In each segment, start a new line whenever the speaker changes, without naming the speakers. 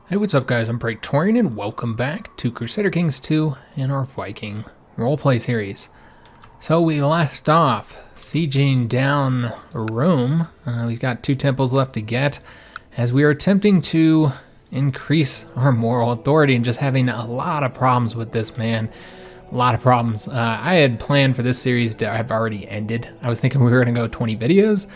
Hey, what's up guys? I'm Praetorian and welcome back to Crusader Kings II and our Viking roleplay series. So we left off sieging down Rome. We've got 2 temples left to get as we are attempting to increase our moral authority and just having a lot of problems with this man. A lot of problems. I had planned for this series to have already ended. I was thinking we were going to go 20 videos.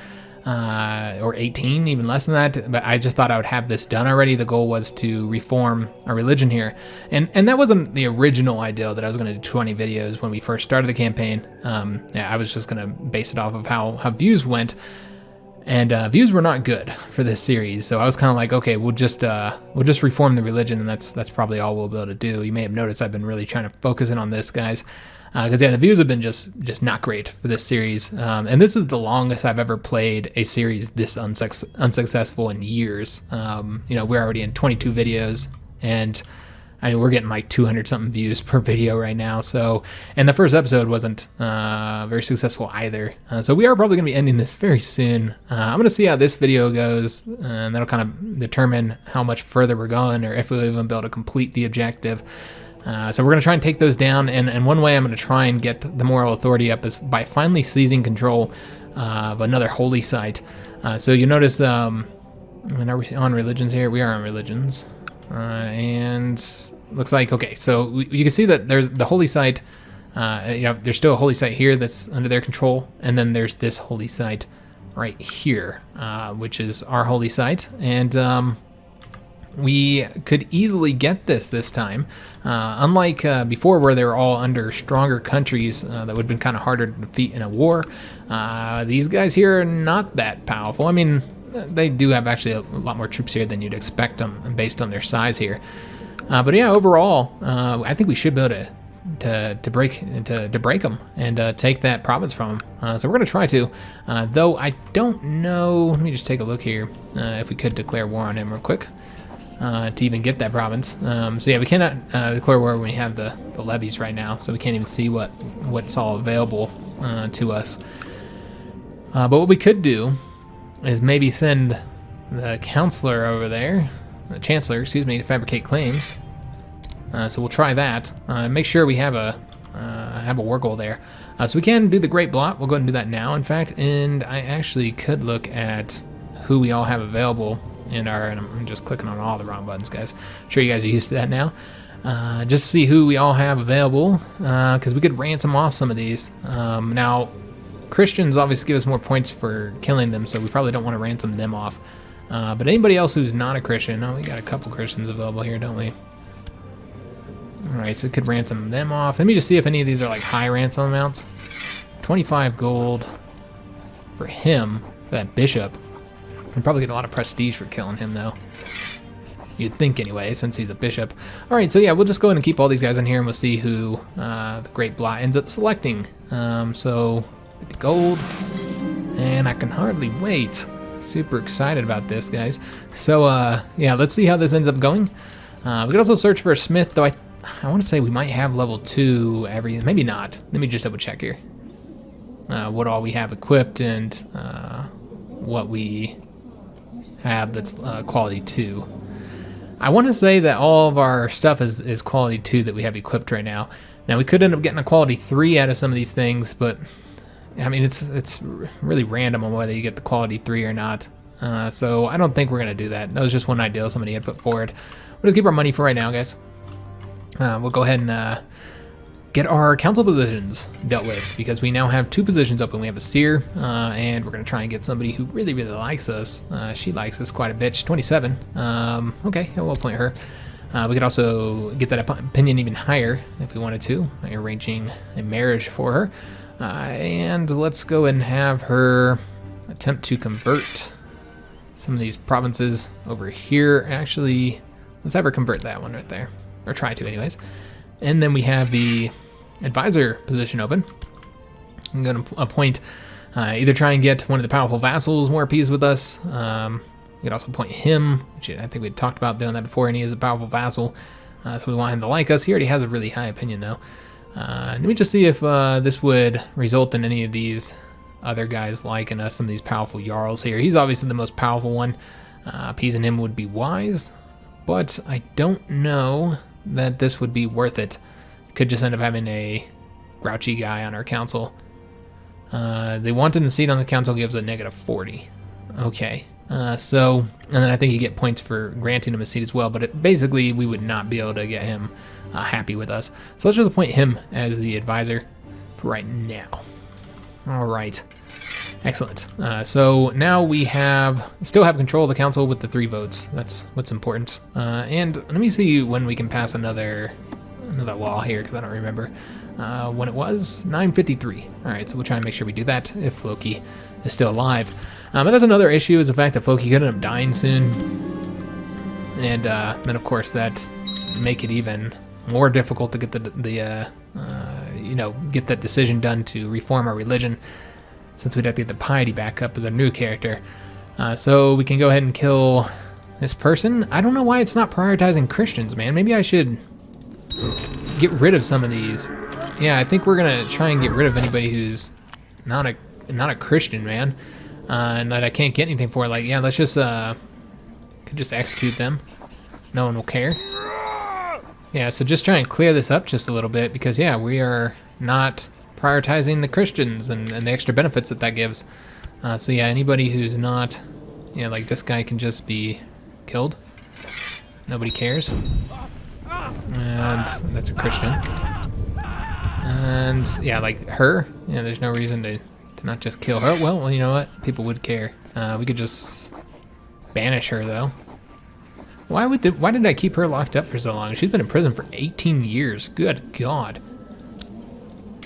Or 18, even less than that, but I just thought I would have this done already. The goal was to reform our religion here, and that wasn't the original idea that I was going to do 20 videos when we first started the campaign. I was just going to base it off of how views went, and views were not good for this series, so I was kind of like, okay, we'll just reform the religion, and that's probably all we'll be able to do. You may have noticed I've been really trying to focus in on this, guys. Because the views have been just not great for this series, and this is the longest I've ever played a series this unsuccessful in years. We're already in 22 videos, and I mean we're getting like 200 something views per video right now. So, and the first episode wasn't very successful either. So we are probably going to be ending this very soon. I'm going to see how this video goes, and that'll kind of determine how much further we're going, or if we'll even be able to complete the objective. So we're going to try and take those down, and one way I'm going to try and get the moral authority up is by finally seizing control of another holy site. So you notice, and are we on religions here? We are on religions. And looks like, okay, so you can see that there's the holy site, there's still a holy site here that's under their control, and then there's this holy site right here, which is our holy site, and we could easily get this time. Unlike before where they were all under stronger countries that would have been kind of harder to defeat in a war, these guys here are not that powerful. I mean, they do have actually a lot more troops here than you'd expect them based on their size here. But yeah, overall, I think we should be able to break them and take that province from them. So we're going to try to, though I don't know. Let me just take a look here if we could declare war on him real quick. To even get that province. So yeah, we cannot declare war when we have the levies right now, so we can't even see what's all available to us. But what we could do is maybe send the counselor over there, the chancellor, excuse me, to fabricate claims. So we'll try that. Make sure we have a war goal there. So we can do the Great Blot. We'll go ahead and do that now, in fact. And I actually could look at who we all have available. And I'm just clicking on all the wrong buttons, guys. I'm sure you guys are used to that now. Just see who we all have available, because we could ransom off some of these. Now, Christians obviously give us more points for killing them, so we probably don't want to ransom them off. But anybody else who's not a Christian, we got a couple Christians available here, don't we? All right, so we could ransom them off. Let me just see if any of these are like high ransom amounts. 25 gold for him, for that bishop. We'd probably get a lot of prestige for killing him, though. You'd think anyway, since he's a bishop. All right, so yeah, we'll just go ahead and keep all these guys in here, and we'll see who the Great Blot ends up selecting. So, 50 gold, and I can hardly wait. Super excited about this, guys. So, yeah, let's see how this ends up going. We could also search for a smith, though I want to say we might have level 2 maybe not. Let me just double check here. What all we have equipped and what we have that's quality 2. I want to say that all of our stuff is quality 2 that we have equipped right now. Now we could end up getting a quality 3 out of some of these things, but I mean it's really random on whether you get the quality 3 or not. So I don't think we're gonna do that. That was just one idea somebody had put forward. We'll just keep our money for right now, guys. We'll go ahead and get our council positions dealt with, because we now have 2 positions open. We have a seer, and we're going to try and get somebody who really, really likes us. She likes us quite a bit. She's 27. Okay, we'll appoint her. We could also get that opinion even higher if we wanted to, arranging a marriage for her. And let's go and have her attempt to convert some of these provinces over here. Actually, let's have her convert that one right there, or try to anyways. And then we have the advisor position open. I'm going to appoint, either try and get one of the powerful vassals more appeased with us. We could also appoint him, which I think we talked about doing that before, and he is a powerful vassal. So we want him to like us. He already has a really high opinion, though. Let me just see if this would result in any of these other guys liking us, some of these powerful jarls here. He's obviously the most powerful one. Appeasing him would be wise. but I don't know that this would be worth it. Could just end up having a grouchy guy on our council. They wanted the seat on the council gives a -40. Okay. And then I think you get points for granting him a seat as well, but basically we would not be able to get him happy with us. So let's just appoint him as the advisor for right now. All right. Excellent. So now we still have control of the council with the 3 votes. That's what's important. And let me see when we can pass another law here, because I don't remember when it was. 953. All right, so we'll try and make sure we do that if Floki is still alive. But that's another issue, is the fact that Floki could end up dying soon. And then, of course, that make it even more difficult to get get that decision done to reform our religion, since we'd have to get the piety back up as a new character. So we can go ahead and kill this person. I don't know why it's not prioritizing Christians, man. Maybe I should get rid of some of these. Yeah, I think we're gonna try and get rid of anybody who's not a Christian, man, and that I can't get anything for. Like, yeah, let's just could just execute them. No one will care. Yeah, so just try and clear this up just a little bit, because yeah, we are not prioritizing the Christians and the extra benefits that gives. So yeah, anybody who's not, like this guy can just be killed. Nobody cares. And that's a Christian. And yeah, like her, there's no reason to not just kill her. Well, you know what? People would care. We could just banish her though. Why did I keep her locked up for so long? She's been in prison for 18 years. Good God.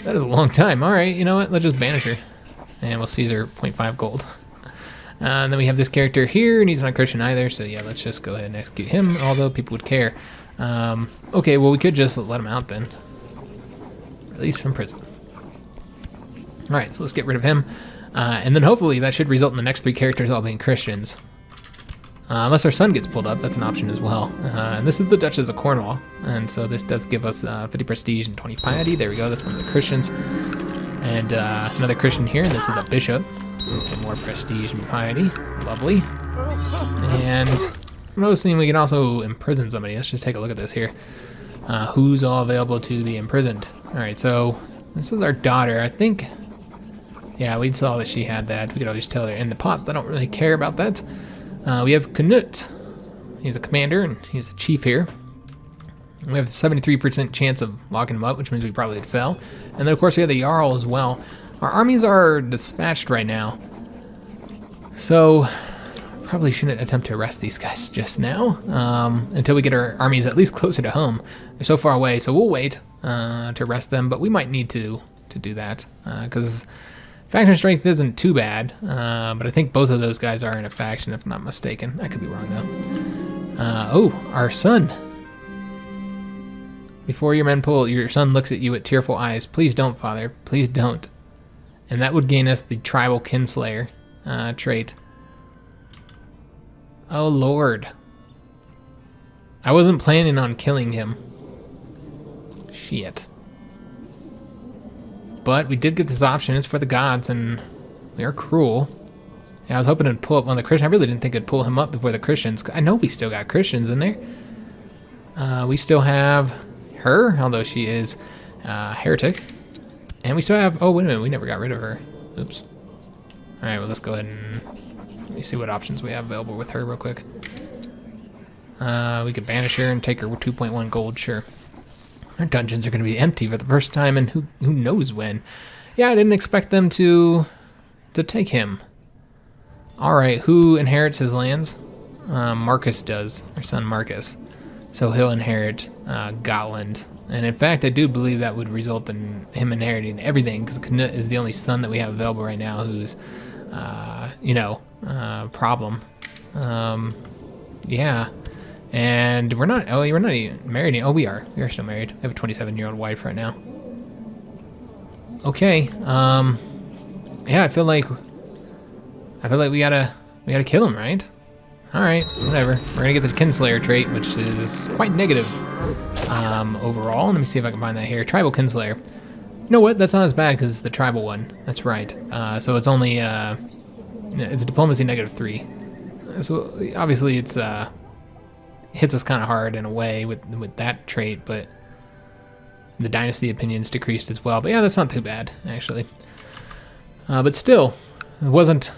That is a long time. All right, you know what? Let's just banish her. And we'll seize her 0.5 gold. And then we have this character here, and he's not Christian either. So yeah, let's just go ahead and execute him, although people would care. Okay, well, we could just let him out then. Release from prison. All right, so let's get rid of him. And then hopefully that should result in the next 3 characters all being Christians. Unless our son gets pulled up, that's an option as well. And this is the Duchess of Cornwall, and so this does give us 50 prestige and 20 piety. There we go, that's one of the Christians. And another Christian here, and this is the Bishop. And more prestige and piety, lovely. And I'm noticing we can also imprison somebody. Let's just take a look at this here. Who's all available to be imprisoned? All right, so this is our daughter, I think. Yeah, we saw that she had that. We could always tell her in the pot. I don't really care about that. We have Canute. He's a commander, and he's the chief here. We have a 73% chance of locking him up, which means we probably fell. And then, of course, we have the Jarl as well. Our armies are dispatched right now. So, probably shouldn't attempt to arrest these guys just now, until we get our armies at least closer to home. They're so far away, so we'll wait to arrest them, but we might need to do that, because faction strength isn't too bad, but I think both of those guys are in a faction, if I'm not mistaken. I could be wrong, though. Oh, our son. Before your men pull, your son looks at you with tearful eyes. Please don't, father. Please don't. And that would gain us the tribal kinslayer trait. Oh, Lord. I wasn't planning on killing him. Shit. But we did get this option. It's for the gods, and we are cruel. Yeah, I was hoping to pull up one of the Christians. I really didn't think I'd pull him up before the Christians. I know we still got Christians in there. We still have her, although she is heretic. And we still have... Oh, wait a minute. We never got rid of her. Oops. All right, well, let's go ahead and... Let me see what options we have available with her real quick. We could banish her and take her 2.1 gold, sure. Our dungeons are going to be empty for the first time, and who knows when. Yeah, I didn't expect them to take him. All right, who inherits his lands? Marcus does, our son Marcus. So he'll inherit Gotland. And in fact, I do believe that would result in him inheriting everything, because Cnut is the only son that we have available right now who's, problem. Yeah. And we're not even married. Oh, we are still married. I have a 27-year-old wife right now. Okay. Yeah, I feel like we gotta kill him, right? All right, whatever. We're gonna get the Kinslayer trait, which is quite negative overall. Let me see if I can find that here. Tribal Kinslayer. You know what? That's not as bad because it's the tribal one. That's right. So it's only it's diplomacy -3. So obviously it's hits us kind of hard in a way with that trait, but the dynasty opinions decreased as well. But yeah, that's not too bad, actually. But still, it wasn't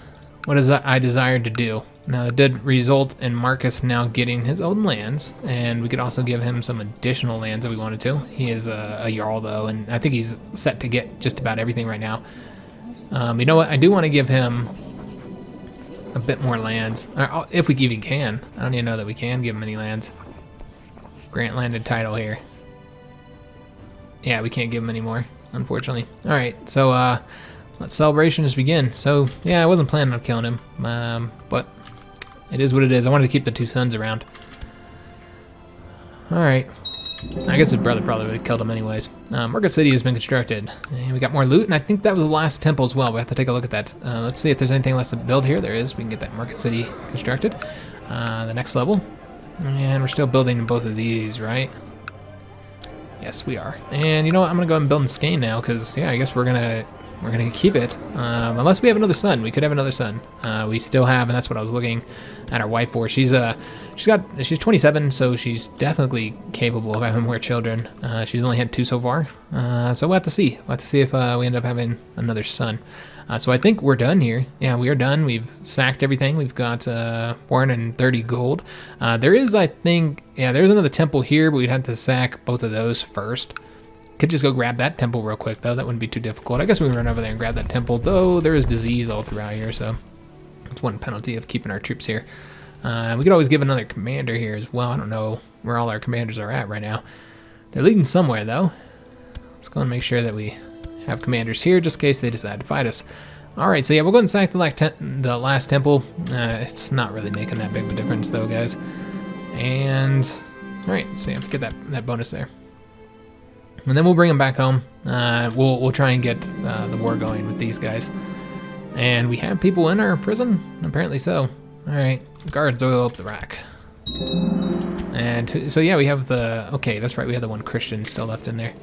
what I desired to do. Now, it did result in Marcus now getting his own lands, and we could also give him some additional lands if we wanted to. He is a Jarl, though, and I think he's set to get just about everything right now. You know what? I do want to give him a bit more lands, if we even can. I don't even know that we can give him any lands. Grant landed title here. Yeah, we can't give him any more, unfortunately. All right, so let celebrations begin. So yeah, I wasn't planning on killing him, but it is what it is. I wanted to keep the two sons around. All right. I guess his brother probably would have killed him anyways. Market City has been constructed. And we got more loot, and I think that was the last temple as well. We have to take a look at that. Let's see if there's anything left to build here. There is. We can get that Market City constructed. The next level. And we're still building both of these, right? Yes, we are. And you know what? I'm going to go ahead and build in Skane now, because, yeah, I guess we're gonna keep it. Unless we have another son. We could have another son. We still have, and that's what I was looking at our wife for. She's 27, so she's definitely capable of having more children. She's only had 2 so far. So we'll have to see. We'll have to see if we end up having another son. So I think we're done here. Yeah, we are done. We've sacked everything. We've got 430 gold. There is, I think, yeah, there's another temple here, but we'd have to sack both of those first. Could just go grab that temple real quick, though. That wouldn't be too difficult. I guess we can run over there and grab that temple, though there is disease all throughout here, so it's one penalty of keeping our troops here. We could always give another commander here as well. I don't know where all our commanders are at right now. They're leading somewhere, though. Let's go and make sure that we have commanders here, just in case they decide to fight us. All right, so yeah, we'll go and sack the last temple. It's not really making that big of a difference, though, guys. And, all right, so yeah, get that bonus there. And then we'll bring them back home. We'll try and get the war going with these guys. And we have people in our prison? Apparently so. Alright, guards oil up the rack. And so yeah, we have the... Okay, that's right, we have the one Christian still left in there.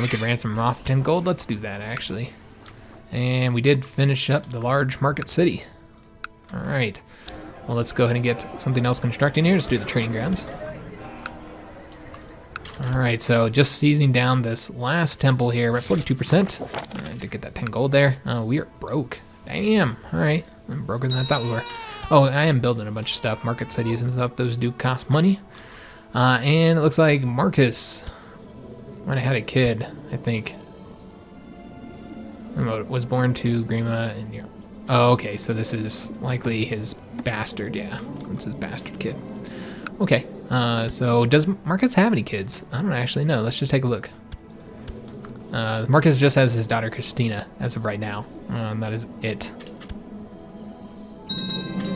We could ransom off 10 gold. Let's do that, actually. And we did finish up the large market city. Alright. Well, let's go ahead and get something else constructing here. Let's do the training grounds. Alright, so just seizing down this last temple here. We're at 42%. I did get that 10 gold there. Oh, we are broke. Damn. Alright. I'm broker than I thought we were. Oh, I am building a bunch of stuff. Market cities and stuff. Those do cost money. And it looks like Marcus might have had a kid, I think. Was born to Grima in Europe. Oh, okay. So this is likely his bastard. Yeah. It's his bastard kid. Okay, so does Marcus have any kids? I don't actually know. Let's just take a look. Marcus just has his daughter Christina as of right now. That is it.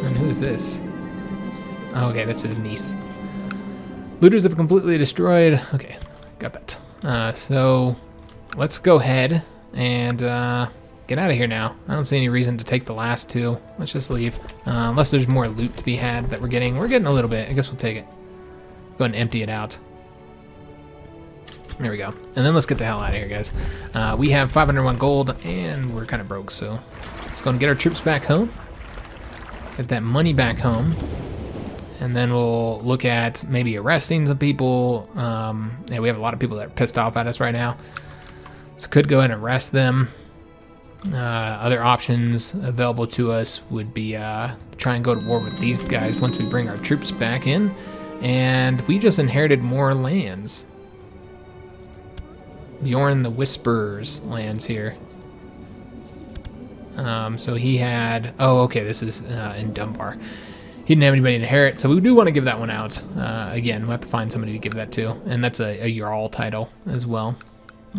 And who is this? Oh, okay, that's his niece. Looters have completely destroyed. Okay, got that. So let's go ahead and get out of here now. I don't see any reason to take the last 2. Let's just leave. Unless there's more loot to be had that we're getting. We're getting a little bit. I guess we'll take it. Go ahead and empty it out. There we go. And then let's get the hell out of here, guys. We have 501 gold, and we're kind of broke, so let's go and get our troops back home. Get that money back home. And then we'll look at maybe arresting some people. Yeah, we have a lot of people that are pissed off at us right now. So could go ahead and arrest them. Other options available to us would be try and go to war with these guys once we bring our troops back in. And we just inherited more lands. Bjorn the Whisperer's lands here. So he had... Oh, okay, this is in Dunbar. He didn't have anybody to inherit, so we do want to give that one out. Again, we'll have to find somebody to give that to. And that's a Jarl title as well.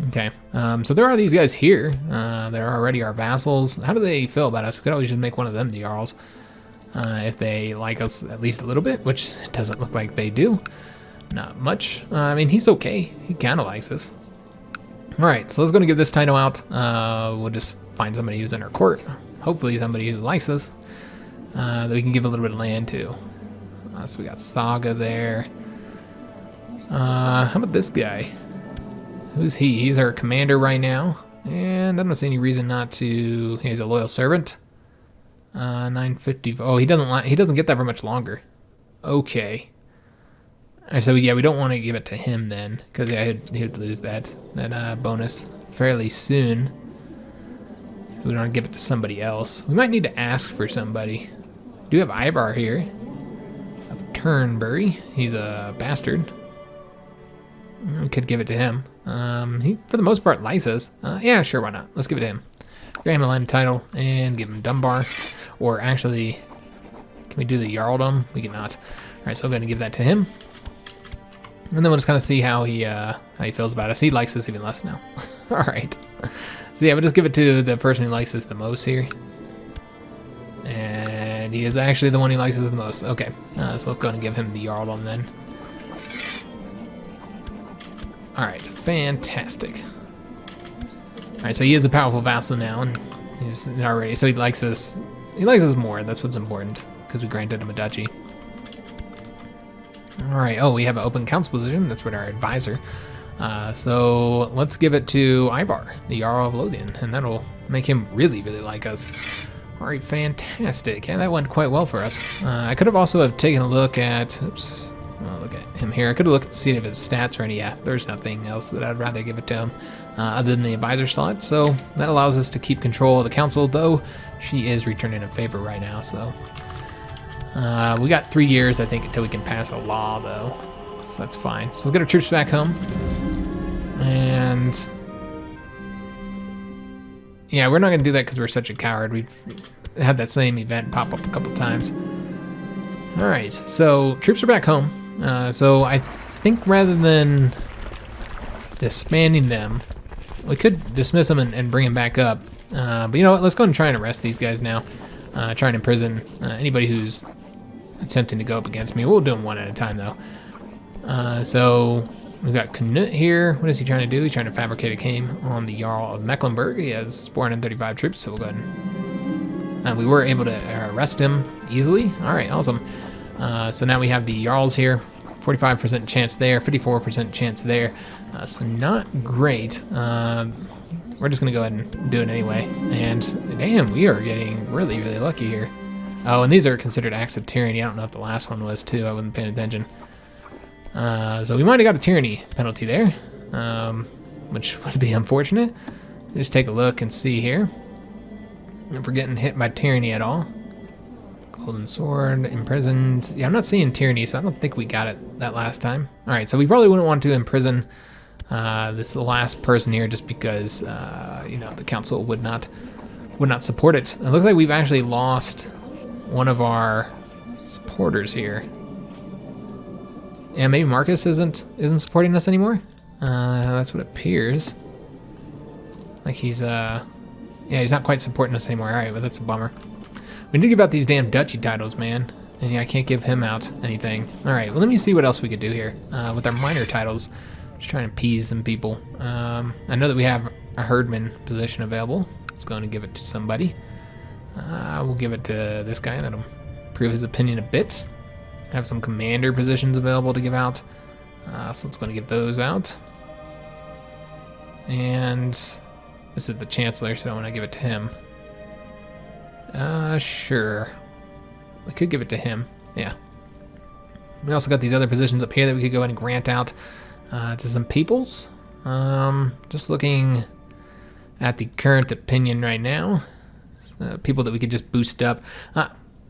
Okay, so there are these guys here. They're already our vassals. How do they feel about us? We could always just make one of them the Jarls. If they like us at least a little bit, which it doesn't look like they do. Not much. I mean, he's okay. He kind of likes us. Alright, so let's go and give this title out. We'll just find somebody who's in our court. Hopefully somebody who likes us. That we can give a little bit of land to. So we got Saga there. How about this guy? Who's he? He's our commander right now. And I don't see any reason not to... He's a loyal servant. 950... Oh, he doesn't get that for much longer. Okay. Alright, so yeah, we don't want to give it to him then, because yeah, he'd lose that bonus fairly soon. So we don't want to give it to somebody else. We might need to ask for somebody. We do have Ivar here of Turnberry. He's a bastard. We could give it to him. He, for the most part, likes us. Yeah, sure, why not? Let's give it to him. Grant him a line of title and give him Dunbar. Or actually, can we do the Jarldom? We cannot. Alright, so I'm going to give that to him. And then we'll just kind of see how he feels about us. He likes us even less now. Alright. So yeah, we'll just give it to the person who likes us the most here. And he is actually the one who likes us the most. Okay, so let's go ahead and give him the Jarldom then. Alright, fantastic. Alright, so he is a powerful vassal now, and he's already, so he likes us more, that's what's important, because we granted him a duchy. Alright, oh, we have an open council position, that's what our advisor. So let's give it to Ivar, the Jarl of Lothian, and that'll make him really, really like us. Alright, fantastic. Yeah, that went quite well for us. I could have also taken a look at, oops, I'll look at him here. I could have looked to see if his stats are any. Yeah, there's nothing else that I'd rather give it to him other than the advisor slot. So that allows us to keep control of the council, though she is returning in favor right now. So we got 3 years, I think, until we can pass a law, though. So that's fine. So let's get our troops back home. And yeah, we're not going to do that because we're such a coward. We've had that same event pop up a couple times. All right, so troops are back home. So I think rather than disbanding them, we could dismiss them and bring them back up. But you know what? Let's go and try and arrest these guys now. Try and imprison anybody who's attempting to go up against me. We'll do them one at a time, though. So we've got Canute here. What is he trying to do? He's trying to fabricate a claim on the Jarl of Mecklenburg. He has 435 troops, so we'll go ahead and we were able to arrest him easily. All right, awesome. So now we have the Jarls here. 45% chance there, 54% chance there. So not great. We're just going to go ahead and do it anyway. And damn, we are getting really, really lucky here. Oh, and these are considered acts of tyranny. I don't know if the last one was too. I wasn't paying attention. So we might have got a tyranny penalty there, which would be unfortunate. Just take a look and see here if we're getting hit by tyranny at all. Golden sword, imprisoned. Yeah, I'm not seeing tyranny, so I don't think we got it that last time. All right, so we probably wouldn't want to imprison this last person here just because, you know, the council would not support it. It looks like we've actually lost one of our supporters here. Yeah, maybe Marcus isn't supporting us anymore. That's what it appears. Like he's yeah, he's not quite supporting us anymore. All right, well that's a bummer. We need to give out these damn duchy titles, man. And yeah, I can't give him out anything. All right, well let me see what else we could do here with our minor titles. Just trying to appease some people. I know that we have a herdman position available. Let's go and give it to somebody. We'll give it to this guy. That'll prove his opinion a bit. Have some commander positions available to give out. So let's go and give those out. And this is the chancellor, so I want to give it to him. Sure. We could give it to him. Yeah. We also got these other positions up here that we could go ahead and grant out to some peoples. Just looking at the current opinion right now. People that we could just boost up.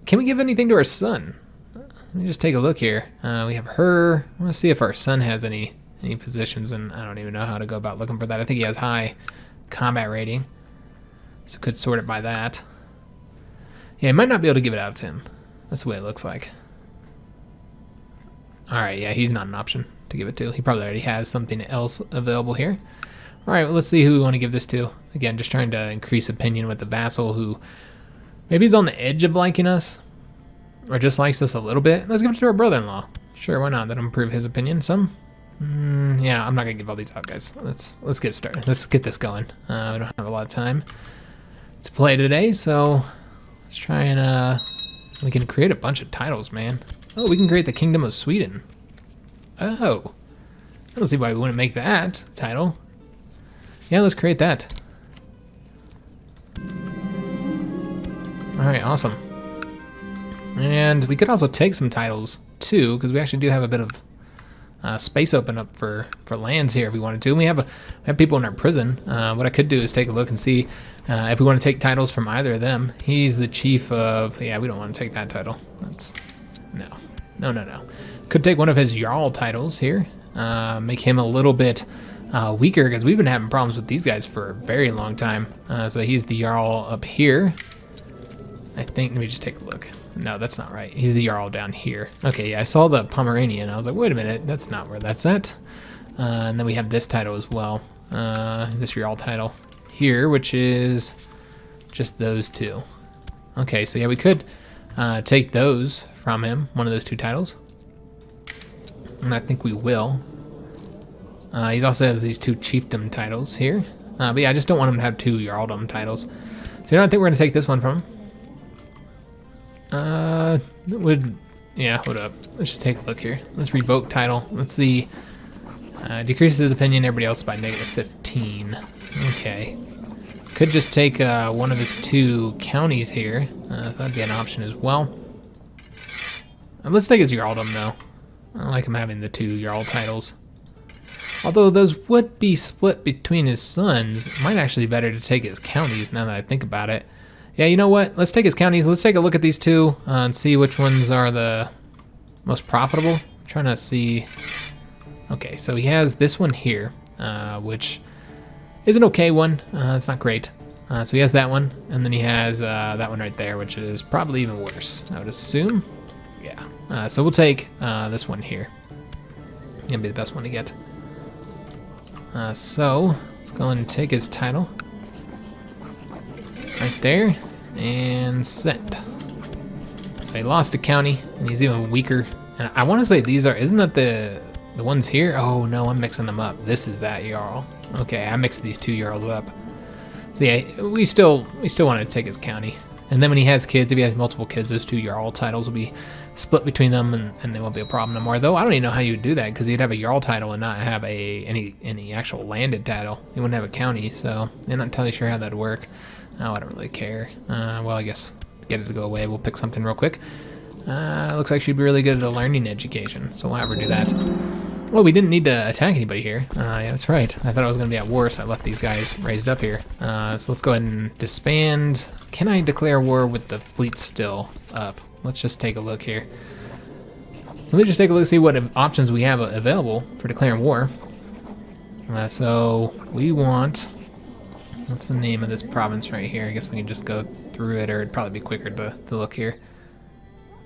Can we give anything to our son? Let me just take a look here. We have her. I want to see if our son has any positions, and I don't even know how to go about looking for that. I think he has high combat rating, so could sort it by that. Yeah, I might not be able to give it out to him. That's the way it looks like. All right, yeah, he's not an option to give it to. He probably already has something else available here. All right, well, let's see who we want to give this to. Again, just trying to increase opinion with the vassal who maybe he's on the edge of liking us, or just likes us a little bit. Let's give it to our brother-in-law. Sure, why not? That'll improve his opinion some. Yeah, I'm not gonna give all these out, guys. Let's get started. Let's get this going. We don't have a lot of time to play today, so let's try and we can create a bunch of titles, man. Oh, we can create the Kingdom of Sweden. Oh, I don't see why we wouldn't make that title. Yeah, let's create that. All right, awesome. And we could also take some titles too, because we actually do have a bit of space open up for lands here if we wanted to. And we have people in our prison. What I could do is take a look and see if we want to take titles from either of them. He's the chief of... Yeah, we don't want to take that title. That's... No. Could take one of his Jarl titles here. Make him a little bit weaker, because we've been having problems with these guys for a very long time. So he's the Jarl up here. I think... Let me just take a look. No, that's not right. He's the Jarl down here. Okay, yeah, I saw the Pomeranian. I was like, wait a minute, that's not where that's at. And then we have this title as well. This Jarl title here, which is just those two. Okay, so yeah, we could take those from him, one of those two titles. And I think we will. He also has these two chiefdom titles here. But yeah, I just don't want him to have two Jarldom titles. So you know, I think we're going to take this one from him. Yeah, hold up. Let's just take a look here. Let's revoke title. Let's see. Decreases his opinion, everybody else by -15. Okay. Could just take one of his two counties here. So that'd be an option as well. Let's take his Jarldom though. I don't like him having the two Jarl titles. Although those would be split between his sons. It might actually be better to take his counties now that I think about it. Yeah, you know what? Let's take his counties. Let's take a look at these two and see which ones are the most profitable. I'm trying to see. Okay, so he has this one here, which is an okay one. It's not great. So he has that one, and then he has that one right there, which is probably even worse, I would assume. Yeah. So we'll take this one here. Gonna be the best one to get. So let's go ahead and take his title. Right there, and send. So he lost a county, and he's even weaker. And I want to say these are, isn't that the ones here? Oh no, I'm mixing them up. This is that Jarl. Okay, I mixed these two Jarls up. So yeah, we still want to take his county. And then when he has kids, if he has multiple kids, those two Jarl titles will be split between them, and they won't be a problem no more. Though I don't even know how you would do that, because you'd have a Jarl title and not have any actual landed title. You wouldn't have a county, so I'm not entirely sure how that'd work. Oh, I don't really care. Well, I guess get it to go away. We'll pick something real quick. Looks like she'd be really good at a learning education, so we'll have her do that. Well, we didn't need to attack anybody here. Yeah, that's right. I thought I was going to be at war, so I left these guys raised up here. So let's go ahead and disband. Can I declare war with the fleet still up? Let's just take a look here. Let me just take a look and see what options we have available for declaring war. So we want... What's the name of this province right here? I guess we can just go through it, or it'd probably be quicker to look here.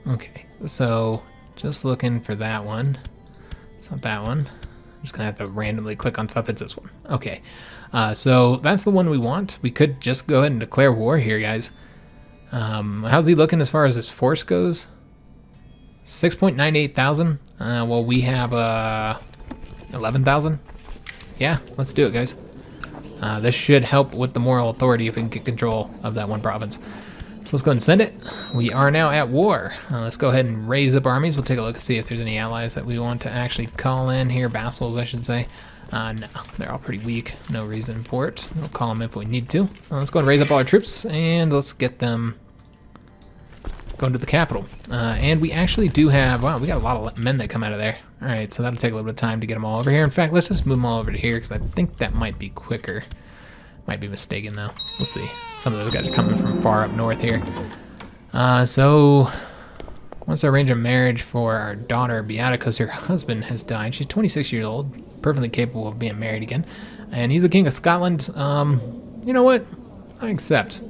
Okay, so just looking for that one. It's not that one. I'm just gonna have to randomly click on stuff. It's this one. Okay, so that's the one we want. We could just go ahead and declare war here, guys. How's he looking as far as his force goes? 6.98 thousand. Well, we have 11,000. Yeah, let's do it, guys. This should help with the moral authority if we can get control of that one province. So let's go ahead and send it. We are now at war. Let's go ahead and raise up armies. We'll take a look and see if there's any allies that we want to actually call in here. Vassals, I should say. No, they're all pretty weak. No reason for it. We'll call them if we need to. Let's go and raise up all our troops, and let's get them going to the capital. And we actually do have... Wow, we got a lot of men that come out of there. All right, so that'll take a little bit of time to get them all over here. In fact, let's just move them all over to here, because I think that might be quicker. Might be mistaken, though. We'll see. Some of those guys are coming from far up north here. So, once I arrange a marriage for our daughter, Beata, because her husband has died. She's 26 years old, perfectly capable of being married again. And he's the king of Scotland. You know what? I accept.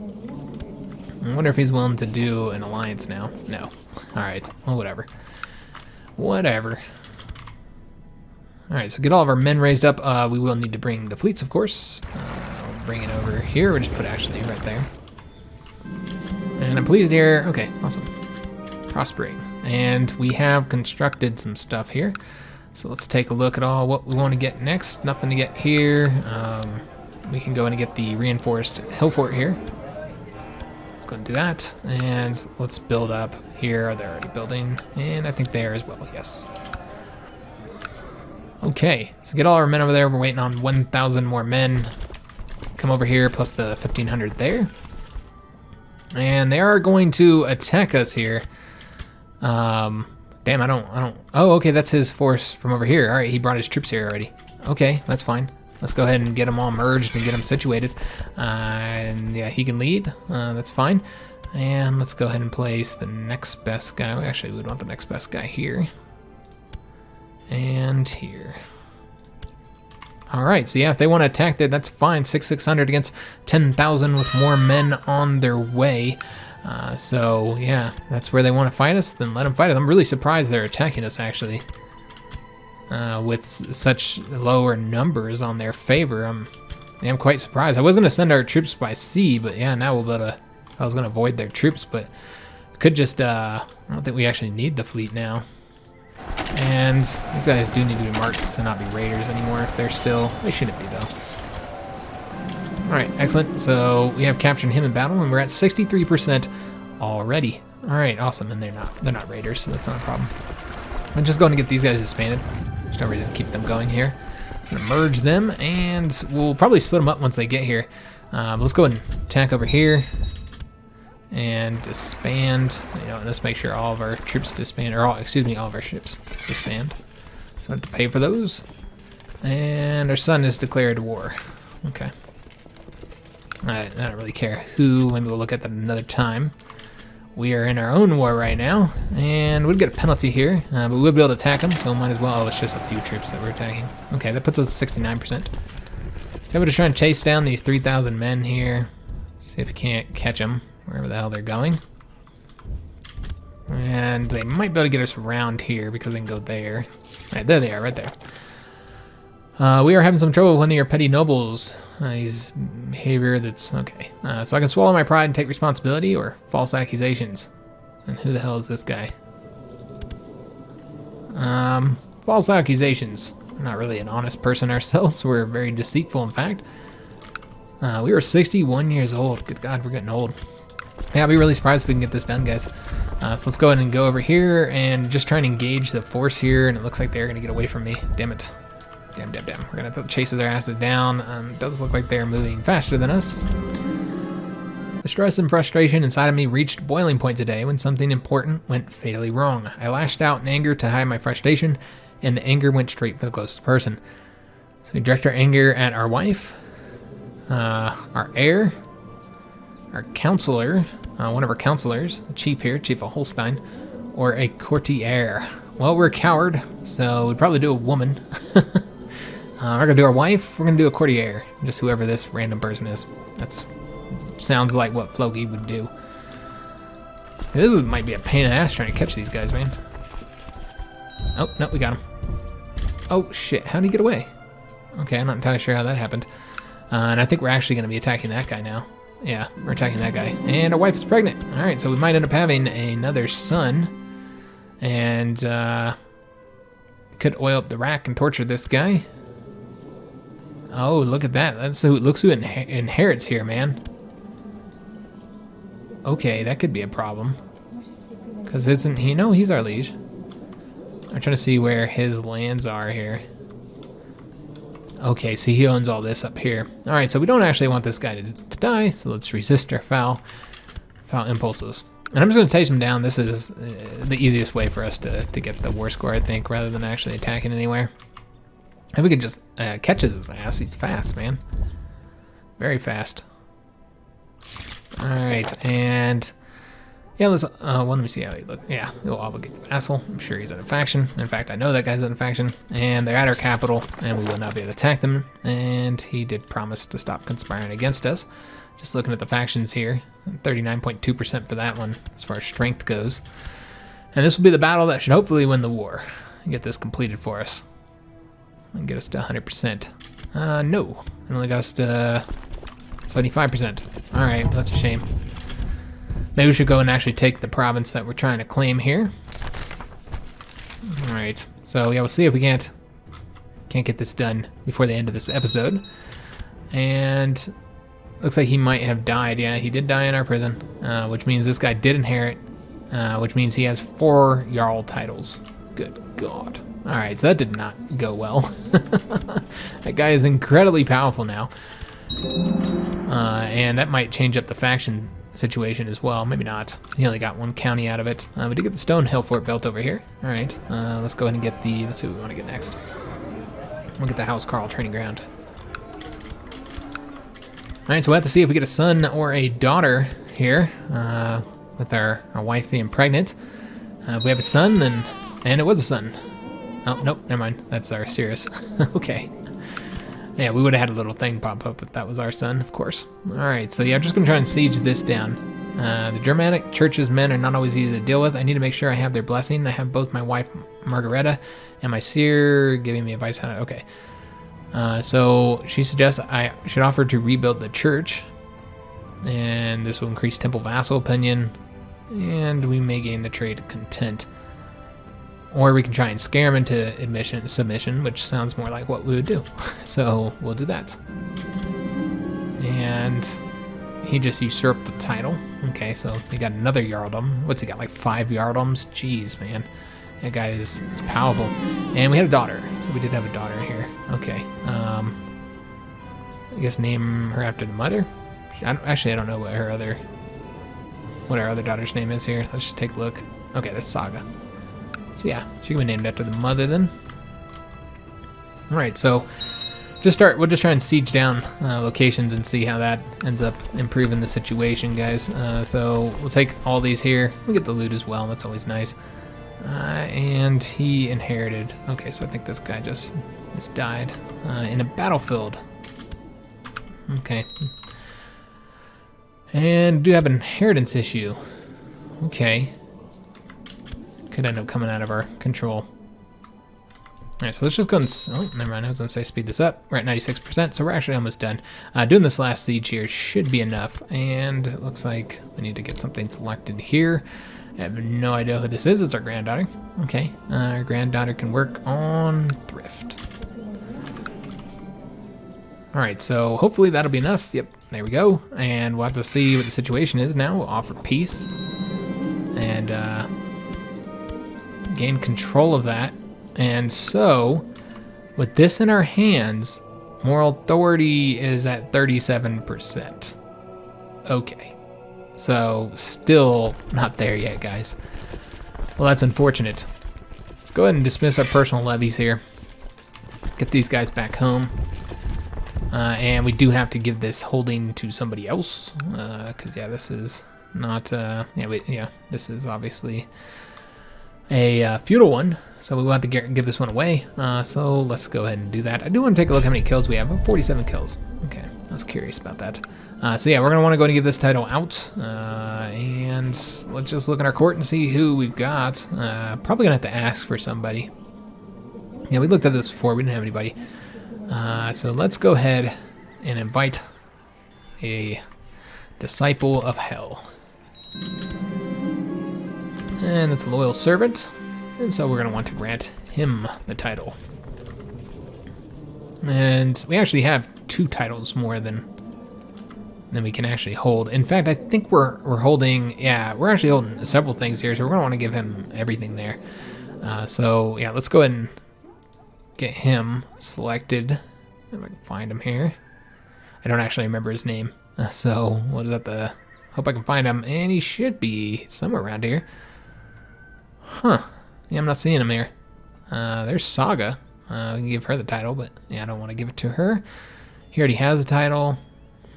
I wonder if he's willing to do an alliance now. No. Alright, well, whatever. Whatever. Alright, so get all of our men raised up. We will need to bring the fleets, of course. Bring it over here. We'll just put actually right there. And I'm pleased here. Okay, awesome. Prospering. And we have constructed some stuff here. So let's take a look at all what we want to get next. Nothing to get here. We can go in and get the reinforced hill fort here. Let's go and do that. And let's build up here. They're already building. And I think they are as well, yes. Okay, so get all our men over there. We're waiting on 1,000 more men. Come over here, plus the 1,500 there. And they are going to attack us here. Damn, I don't. Oh, okay, that's his force from over here. All right, he brought his troops here already. Okay, that's fine. Let's go ahead and get them all merged and get them situated. And yeah, he can lead. That's fine. And let's go ahead and place the next best guy. Actually, we would want the next best guy here. And here. All right, so yeah, if they want to attack there, that's fine. 600 against 10,000 with more men on their way. So yeah, that's where they want to fight us. Then let them fight us. I'm really surprised they're attacking us actually. With such lower numbers on their favor, I'm quite surprised. I was gonna send our troops by sea, but yeah, now we'll be able to. I was gonna avoid their troops, but could just. I don't think we actually need the fleet now. And these guys do need to be marked to not be raiders anymore. If they're still, they shouldn't be though. All right, excellent. So we have captured him in battle, and we're at 63% already. All right, awesome. And they're not raiders, so that's not a problem. I'm just going to get these guys disbanded. There's no reason to keep them going here. I'm gonna merge them, and we'll probably split them up once they get here. Let's go ahead and attack over here and disband. You know, let's make sure all of our troops disband, or all of our ships disband. So I have to pay for those. And our son has declared war. Okay. I don't really care who. Maybe we'll look at that another time. We are in our own war right now, and we'd get a penalty here, but we'll be able to attack them, so might as well. Oh, it's just a few troops that we're attacking. Okay, that puts us at 69%. So I'm going to try and chase down these 3,000 men here. See if we can't catch them wherever the hell they're going. And they might be able to get us around here because they can go there. Right, there they are, right there. We are having some trouble with one of your petty nobles. His behavior that's okay. So I can swallow my pride and take responsibility, or false accusations. And who the hell is this guy? False accusations. We're not really an honest person ourselves. We're very deceitful, in fact. We were 61 years old. Good God, we're getting old. Yeah, I'll be really surprised if we can get this done, guys. So let's go ahead and go over here and just try and engage the force here. And it looks like they're going to get away from me. Damn it. Damn. We're going to have to chase their asses down. It does look like they're moving faster than us. The stress and frustration inside of me reached boiling point today when something important went fatally wrong. I lashed out in anger to hide my frustration, and the anger went straight for the closest person. So we direct our anger at our wife, our heir, our counselor, one of our counselors, the chief here, Chief of Holstein, or a courtier. Well, we're a coward, so we'd probably do a woman. We're gonna do our wife. We're gonna do a courtier, just whoever this random person is. That's sounds like what Floki would do. This might be a pain in the ass trying to catch these guys, man. Oh no, we got him. Oh shit! How did he get away? Okay, I'm not entirely sure how that happened. And I think we're actually gonna be attacking that guy now. Yeah, we're attacking that guy. And our wife is pregnant. All right, so we might end up having another son, and could oil up the rack and torture this guy. Oh, look at that. That's who inherits here, man. Okay, that could be a problem. Because isn't he? No, he's our liege. I'm trying to see where his lands are here. Okay, so he owns all this up here. Alright, so we don't actually want this guy to die, so let's resist our foul impulses. And I'm just going to chase him down. This is the easiest way for us to get the war score, I think, rather than actually attacking anywhere. And we could just catch his ass. He's fast, man. Very fast. Alright, and yeah, let's well, let me see how he looks. Yeah, he'll obligate the vassal. I'm sure he's in a faction. In fact, I know that guy's in a faction. And they're at our capital, and we will not be able to attack them. And he did promise to stop conspiring against us. Just looking at the factions here, 39.2% for that one as far as strength goes. And this will be the battle that should hopefully win the war and get this completed for us. And get us to 100%. No, it only got us to 75%. Alright, that's a shame. Maybe we should go and actually take the province that we're trying to claim here. Alright, so yeah, we'll see if we can't get this done before the end of this episode. And looks like he might have died. Yeah, he did die in our prison, which means this guy did inherit, which means he has 4 Jarl titles. Good God. Alright, so that did not go well. That guy is incredibly powerful now. And that might change up the faction situation as well. Maybe not. He only got one county out of it. We did get the stone hill fort built over here. All right, let's go ahead and get the, let's see what we want to get next. We'll get the House Carl training ground. All right, so we'll have to see if we get a son or a daughter here with our wife being pregnant. If we have a son, then, and it was a son. Oh, nope, never mind. That's our Cirrus. Okay. Yeah, we would have had a little thing pop up if that was our son, of course. All right, so yeah, I'm just going to try and siege this down. The Germanic Church's men are not always easy to deal with. I need to make sure I have their blessing. I have both my wife, Margareta, and my seer giving me advice on it. Okay. So she suggests I should offer to rebuild the church. And this will increase temple vassal opinion. And we may gain the trade content. Or we can try and scare him into submission, which sounds more like what we would do. So we'll do that. And he just usurped the title. Okay, so he got another Jarldom. What's he got, like 5 Jarldoms? Jeez, man. That guy is powerful. And we had a daughter. So we did have a daughter here. Okay. I guess name her after the mother? Actually, I don't know what our other daughter's name is here. Let's just take a look. Okay, that's Saga. So yeah, she can be named after the mother then. All right, so we'll just try and siege down locations and see how that ends up improving the situation, guys. So we'll take all these here. We get the loot as well. That's always nice. And he inherited. Okay, so I think this guy just died in a battlefield. Okay. And do have an inheritance issue. Okay. Could end up coming out of our control. Alright, so let's just go and... Oh, never mind. I was going to say speed this up. We're at 96%, so we're actually almost done. Doing this last siege here should be enough. And it looks like we need to get something selected here. I have no idea who this is. It's our granddaughter. Okay. Our granddaughter can work on thrift. Alright, so hopefully that'll be enough. Yep, there we go. And we'll have to see what the situation is now. We'll offer peace. And, gain control of that. And so, with this in our hands, moral authority is at 37%. Okay. So, still not there yet, guys. Well, that's unfortunate. Let's go ahead and dismiss our personal levies here. Get these guys back home. And we do have to give this holding to somebody else. Because, yeah, this is not... this is obviously a feudal one. So we want to give this one away. So let's go ahead and do that. I do want to take a look at how many kills we have. 47 kills. Okay, I was curious about that. So yeah, we're going to want to go and give this title out. And let's just look at our court and see who we've got. Probably going to have to ask for somebody. Yeah, we looked at this before. We didn't have anybody. So let's go ahead and invite a disciple of hell. And it's a loyal servant. And so we're going to want to grant him the title. And we actually have 2 titles more than we can actually hold. In fact, I think we're holding, yeah, we're actually holding several things here, so we're going to want to give him everything there. So, yeah, let's go ahead and get him selected. If I can find him here. I don't actually remember his name. So, we'll just have to hope I can find him. And he should be somewhere around here. Huh. Yeah, I'm not seeing him here. There's Saga. We can give her the title, but yeah, I don't want to give it to her. He already has the title.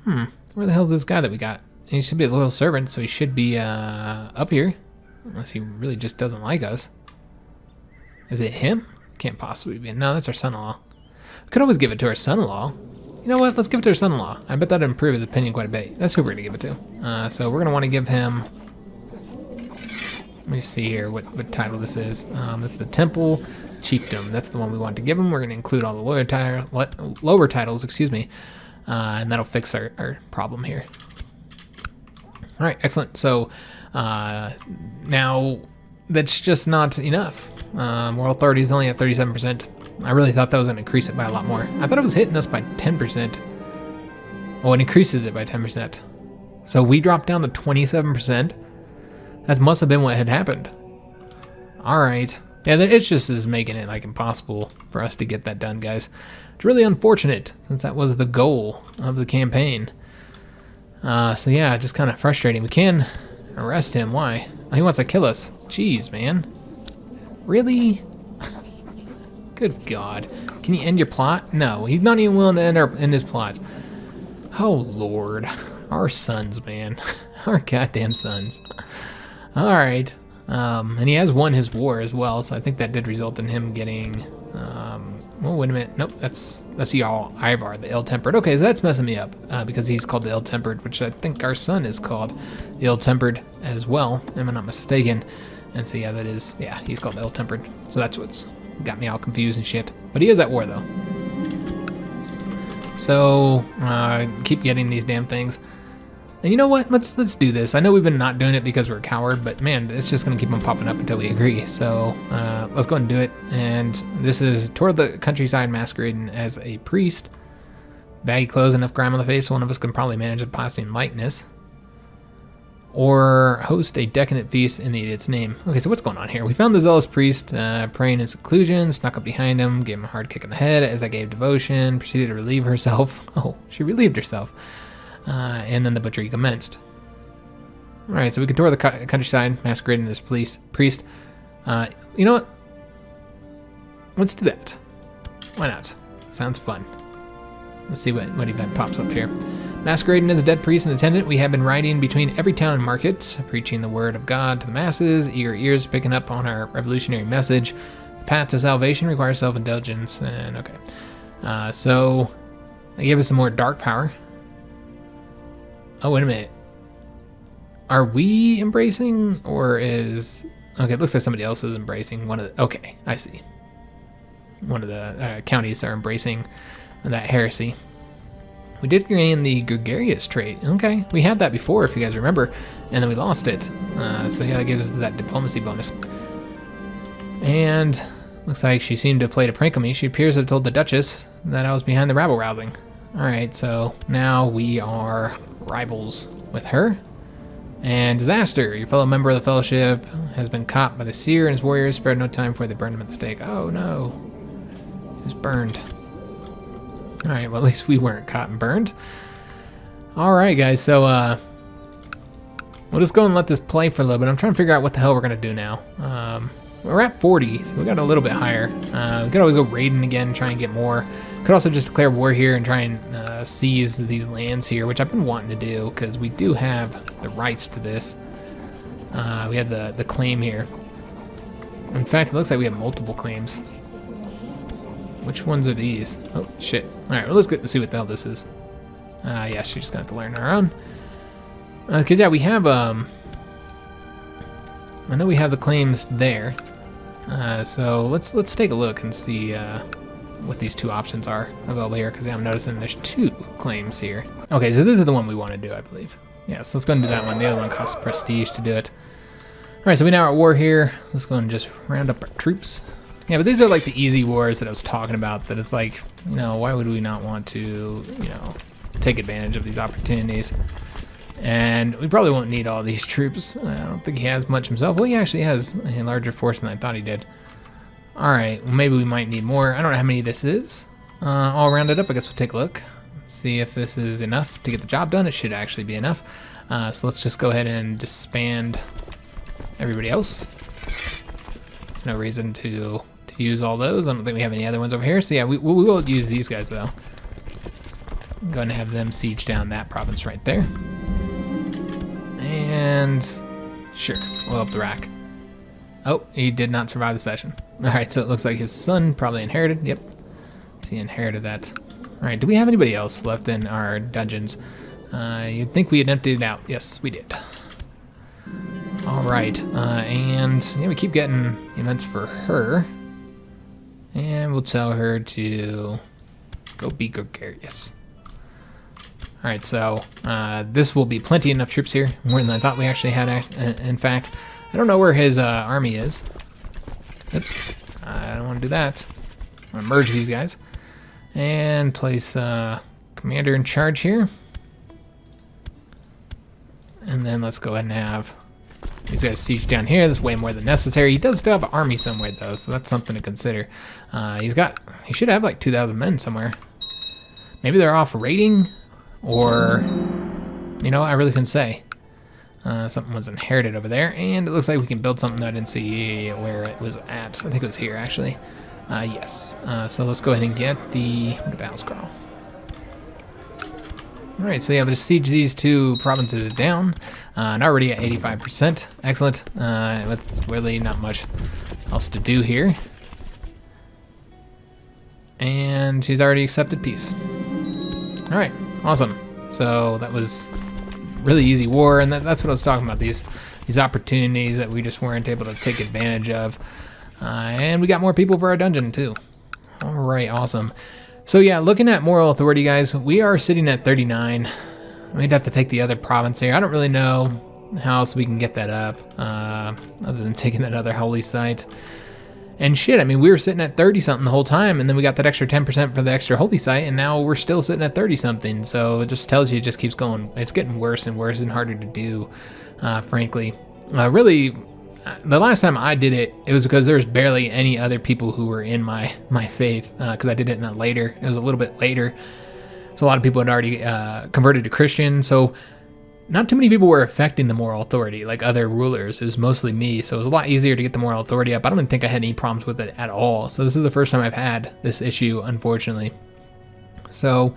Where the hell is this guy that we got? He should be a loyal servant, so he should be up here. Unless he really just doesn't like us. Is it him? Can't possibly be. No, that's our son-in-law. We could always give it to our son-in-law. You know what? Let's give it to our son-in-law. I bet that'd improve his opinion quite a bit. That's who we're going to give it to. So we're going to want to give him... Let me see here what title this is. It's the Temple Chiefdom. That's the one we want to give him. We're going to include all the lower titles, excuse me, and that'll fix our problem here. All right, excellent. So now that's just not enough. Moral authority is only at 37%. I really thought that was going to increase it by a lot more. I thought it was hitting us by 10%. Oh, it increases it by 10%. So we dropped down to 27%. That must have been what had happened. Alright. Yeah, it just is making it like impossible for us to get that done, guys. It's really unfortunate, since that was the goal of the campaign. So yeah, just kind of frustrating. We can arrest him. Why? Oh, he wants to kill us. Jeez, man. Really? Good God. Can you end your plot? No, he's not even willing to end his plot. Oh, Lord. Our sons, man. Our goddamn sons. Alright. And he has won his war as well, so I think that did result in him getting... oh, wait a minute. Nope, that's y'all Ivar, the ill-tempered. Okay, so that's messing me up, because he's called the ill-tempered, which I think our son is called the ill-tempered as well, if I'm not mistaken. And so, yeah, that is... Yeah, he's called the ill-tempered. So that's what's got me all confused and shit. But he is at war, though. So, keep getting these damn things. And you know what? Let's do this. I know we've been not doing it because we're a coward, but man, it's just going to keep on popping up until we agree. So, let's go ahead and do it. And this is toward the countryside masquerading as a priest. Baggy clothes, enough grime on the face, one of us can probably manage a passing lightness. Or host a decadent feast in the idiot's name. Okay, so what's going on here? We found the zealous priest praying in seclusion, snuck up behind him, gave him a hard kick in the head as I gave devotion, proceeded to relieve herself. Oh, she relieved herself. And then the butchery commenced. Alright, so we can tour the countryside, masquerading as priest. You know what? Let's do that. Why not? Sounds fun. Let's see what event pops up here. Masquerading as a dead priest and attendant, we have been riding between every town and market, preaching the word of God to the masses, eager ears picking up on our revolutionary message. The path to salvation requires self-indulgence, and okay. So, they gave us some more dark power. Oh, wait a minute. Are we embracing, or is... Okay, it looks like somebody else is embracing one of the... Okay, I see. One of the counties are embracing that heresy. We did gain the gregarious trait. Okay, we had that before, if you guys remember, and then we lost it. So yeah, that gives us that diplomacy bonus. And looks like she seemed to play a prank on me. She appears to have told the Duchess that I was behind the rabble-rousing. Alright, so now we are rivals with her. And disaster. Your fellow member of the Fellowship has been caught by the seer and his warriors. Spared no time before they burned him at the stake. Oh no. He was burned. Alright, well at least we weren't caught and burned. Alright guys, so we'll just go and let this play for a little bit. I'm trying to figure out what the hell we're going to do now. We're at 40, so we got a little bit higher. We could always go raiding again, try and get more. Could also just declare war here and try and seize these lands here, which I've been wanting to do, because we do have the rights to this. We have the claim here. In fact, it looks like we have multiple claims. Which ones are these? Oh, shit. Alright, well, let's get to see what the hell this is. Yeah, she's just going to have to learn our own. Because, yeah, we have, I know we have the claims there. So let's take a look and see what these two options are available here, because I'm noticing there's two claims here. Okay, so this is the one we want to do, I believe. Yeah, so let's go and do that one. The other one costs prestige to do it. Alright, so we now are at war here. Let's go and just round up our troops. Yeah, but these are like the easy wars that I was talking about, that it's like, you know, why would we not want to, you know, take advantage of these opportunities? And we probably won't need all these troops. I don't think he has much himself. Well, he actually has a larger force than I thought he did. Alright, well, maybe we might need more. I don't know how many this is. All rounded up, I guess we'll take a look. See if this is enough to get the job done. It should actually be enough. So let's just go ahead and disband everybody else. No reason to use all those. I don't think we have any other ones over here. So yeah, we will use these guys though. I'm going to have them siege down that province right there. And sure, we'll up the rack. Oh, he did not survive the session. Alright, so it looks like his son probably inherited. Yep. So he inherited that. Alright, do we have anybody else left in our dungeons? You'd think we had emptied it out. Yes, we did. Alright, and yeah, we keep getting events for her. And we'll tell her to go be gregarious. Alright, so this will be plenty enough troops here. More than I thought we actually had, in fact. I don't know where his army is. Oops, I don't want to do that. I'm going to merge these guys. And place commander in charge here. And then let's go ahead and have these guys siege down here. This is way more than necessary. He does still have an army somewhere though, so that's something to consider. He should have like 2,000 men somewhere. Maybe they're off raiding, or You know, I really couldn't say. Something was inherited over there, and it looks like we can build something that I didn't see where it was at. I think it was here, actually. Yes. So let's go ahead and get the... Look at the house crawl. Alright, so yeah, we'll just siege these 2 provinces down. And already at 85%. Excellent. With really not much else to do here. And she's already accepted peace. Alright, awesome. So that was really easy war, and that's what I was talking about, these opportunities that we just weren't able to take advantage of. And we got more people for our dungeon too. Alright, awesome. So yeah, looking at moral authority, guys, we are sitting at 39. We'd have to take the other province here. I don't really know how else we can get that up, other than taking that other holy site. And shit, I mean, we were sitting at 30-something the whole time, and then we got that extra 10% for the extra holy site, and now we're still sitting at 30-something. So it just tells you it just keeps going. It's getting worse and worse and harder to do, frankly. Really, the last time I did it, it was because there was barely any other people who were in my faith, because I did it later. It was a little bit later. So a lot of people had already converted to Christian, so not too many people were affecting the moral authority like other rulers. It was mostly me, so it was a lot easier to get the moral authority up. I don't even think I had any problems with it at all. So this is the first time I've had this issue, unfortunately. So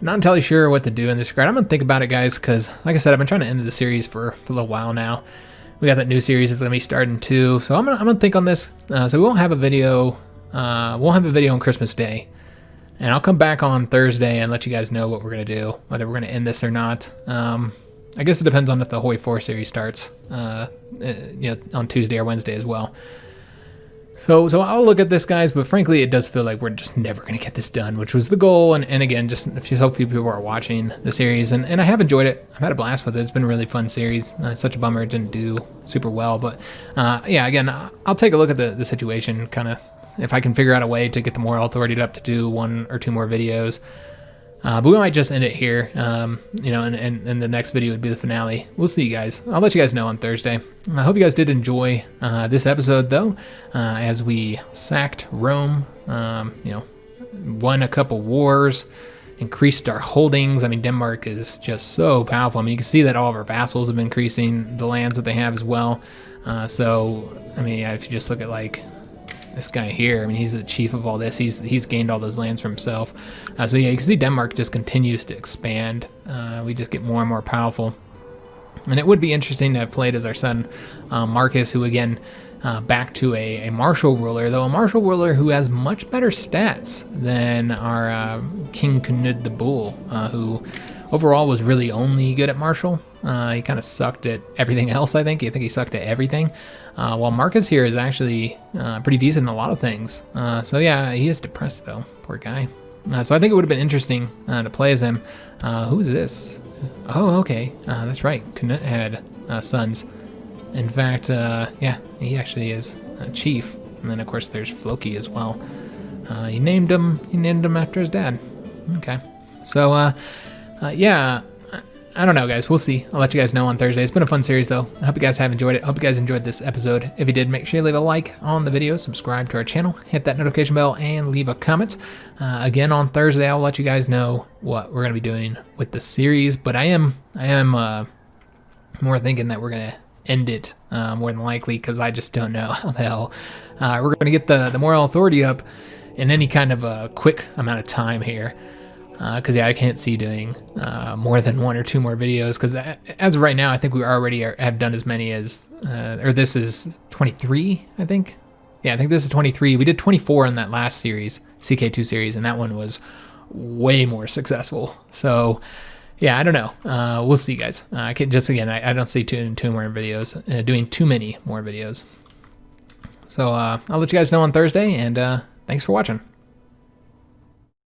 I'm not entirely sure what to do in this regard. I'm going to think about it, guys, because like I said, I've been trying to end the series for a little while now. We got that new series that's going to be starting too. So I'm gonna think on this. So we won't have a video. We'll have a video on Christmas Day. And I'll come back on Thursday and let you guys know what we're going to do, whether we're going to end this or not. I guess it depends on if the Hoi 4 series starts, you know, on Tuesday or Wednesday as well. So I'll look at this, guys, but frankly, it does feel like we're just never going to get this done, which was the goal. And again, just so few people are watching the series, and I have enjoyed it. I've had a blast with it. It's been a really fun series. It's such a bummer it didn't do super well, but yeah, again, I'll take a look at the situation, kind of, if I can figure out a way to get the moral authority up to do 1 or 2 more videos. But we might just end it here, you know, and the next video would be the finale. We'll see, you guys. I'll let you guys know on Thursday. I hope you guys did enjoy this episode, though, as we sacked Rome, you know, won a couple wars, increased our holdings. I mean, Denmark is just so powerful. I mean, you can see that all of our vassals have been increasing the lands that they have as well. So, I mean, if you just look at, like, this guy here, I mean, he's the chief of all this. He's gained all those lands for himself. So yeah, you can see Denmark just continues to expand. We just get more and more powerful. And it would be interesting to have played as our son, Marcus, who again, back to a martial ruler, though a martial ruler who has much better stats than our King Canute the Bull, who overall was really only good at martial. He kind of sucked at everything else, I think. He sucked at everything. While Marcus here is actually pretty decent in a lot of things. So yeah, he is depressed though, poor guy. So I think it would have been interesting to play as him. Who is this? Oh, okay, that's right. Canute had sons. In fact, yeah, he actually is a chief. And then of course there's Floki as well. He named him after his dad. Okay, so yeah. I don't know, guys. We'll see. I'll let you guys know on Thursday. It's been a fun series, though. I hope you guys have enjoyed it. I hope you guys enjoyed this episode. If you did, make sure you leave a like on the video, subscribe to our channel, hit that notification bell, and leave a comment. Again, on Thursday, I'll let you guys know what we're going to be doing with the series. But I am more thinking that we're going to end it more than likely, because I just don't know how the hell we're going to get the moral authority up in any kind of a quick amount of time here. Because yeah, I can't see doing more than 1 or 2 more videos, because as of right now, I think we already have done as many as, or this is 23, I think. Yeah, I think this is 23. We did 24 in that last series, CK2 series, and that one was way more successful. So yeah, I don't know. We'll see, guys. I don't see doing 2 more videos, doing too many more videos. So I'll let you guys know on Thursday, and thanks for watching.